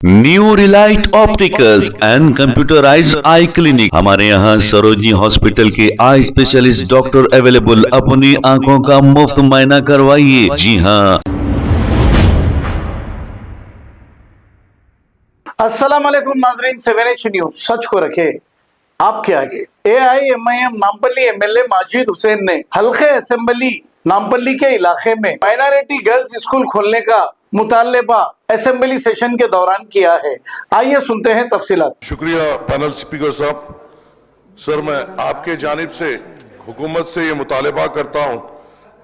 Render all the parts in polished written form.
New Relight opticals and computerised I clinic. हमारे यहाँ Sarojini hospital के आई स्पेशलिस्ट डॉक्टर अवेलेबल। अपनी आंखों का मुफ्त मुआयना करवाइए। जी हाँ। अस्सलाम वालेकुम नाज़रीन, 7H न्यूज सच को रखे आपके आगे। AIMIM नामपल्ली एमएलए माजिद हुसैन ने हल्के असेंबली नामपल्ली के इलाके में माइनॉरिटी गर्ल्स स्कूल खोलने का मुतालबा असेंबली सेशन के दौरान किया है। आइए सुनते हैं तफसीलात। शुक्रिया पैनल स्पीकर साहब। सर, मैं आपके जानिब से हुकूमत से ये मुतालबा करता हूँ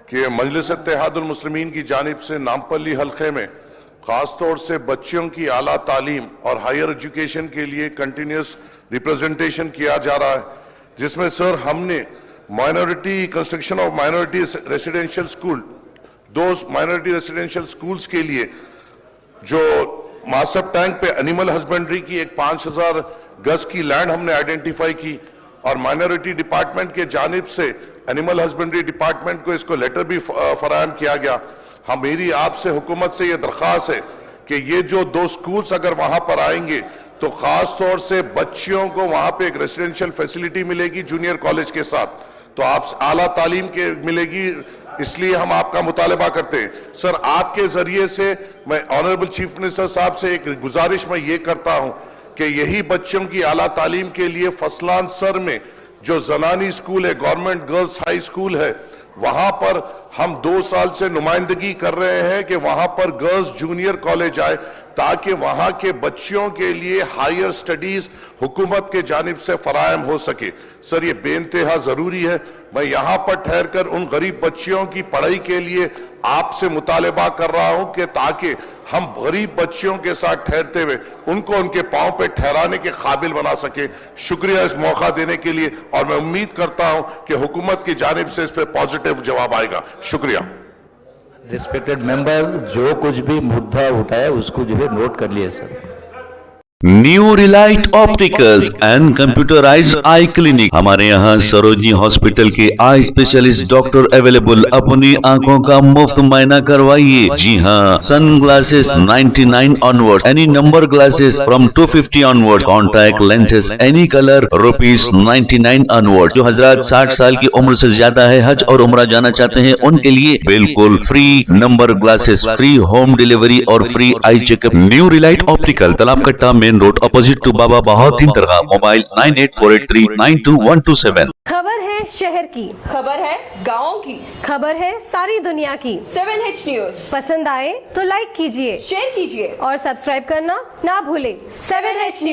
कि मजलिस इत्तेहादुल मुस्लिमीन की जानिब से नामपल्ली हल्के में खास तौर से बच्चियों की आला तालीम और हायर एजुकेशन के लिए कंटिन्यूस रिप्रेजेंटेशन किया जा रहा है, जिसमें सर हमने minority construction of minority residential school, दो माइनॉरिटी रेसिडेंशियल स्कूल्स के लिए जो मासब टैंक पे एनिमल हस्बेंड्री की एक 5000 गज की लैंड हमने आइडेंटिफाई की और माइनॉरिटी डिपार्टमेंट के जानिब से एनिमल हस्बेंड्री डिपार्टमेंट को इसको लेटर भी फराहम किया गया। मेरी आपसे हुकूमत से यह दरख्वास्त है कि ये जो दो स्कूल्स अगर वहां पर आएंगे तो खास तौर से बच्चियों को वहां पे एक रेसिडेंशियल फैसिलिटी मिलेगी जूनियर कॉलेज के साथ, तो आप आला तालीम के मिलेगी, इसलिए हम आपका मुतालबा करते हैं। सर, आपके जरिए से मैं ऑनरेबल चीफ मिनिस्टर साहब से एक गुजारिश मैं ये करता हूं कि यही बच्चों की आला तालीम के लिए फसलान सर में जो जनानी स्कूल है, गवर्नमेंट गर्ल्स हाई स्कूल है, वहां पर हम 2 साल से नुमाइंदगी कर रहे हैं कि वहां पर गर्ल्स जूनियर कॉलेज आए ताकि वहां के बच्चियों के लिए हायर स्टडीज हुकूमत के जानिब से फराहम हो सके। सर, ये बेइंतहा जरूरी है। मैं यहां पर ठहरकर उन गरीब बच्चियों की पढ़ाई के लिए आपसे मुतालबा कर रहा हूं कि ताकि हम गरीब बच्चियों के साथ ठहरते हुए उनको उनके पांव पे ठहराने के काबिल बना सके। शुक्रिया इस मौका देने के लिए, और मैं उम्मीद करता हूं कि हुकूमत की जानिब से इस पर पॉजिटिव जवाब आएगा। शुक्रिया। रिस्पेक्टेड मेंबर, जो कुछ भी मुद्दा उठाया उसको जो है नोट कर लिए sir. New Relight opticals and computerised I clinic. हमारे यहाँ सरोजनी हॉस्पिटल के आई स्पेशलिस्ट डॉक्टर अवेलेबल। अपनी आंखों का मुफ्त मुआयना करवाइए। जी हाँ। Sunglasses 99 onward, any number glasses from 250 onward, contact lenses any colour ₹99 onward. जो हजरात 60 साल की उम्र से ज्यादा है, हज और उम्रा जाना चाहते हैं, उनके लिए बिल्कुल free number glasses, free home delivery और free eye checkup. New Relight Optical, Talab Katta, main road, opposite to Baba Bahauddin दरगाह। मोबाइल 9848392127। खबर है शहर की, खबर है गाँव की, खबर है सारी दुनिया की। 7H न्यूज पसंद आए तो लाइक कीजिए, शेयर कीजिए और सब्सक्राइब करना ना भूलें। 7H news.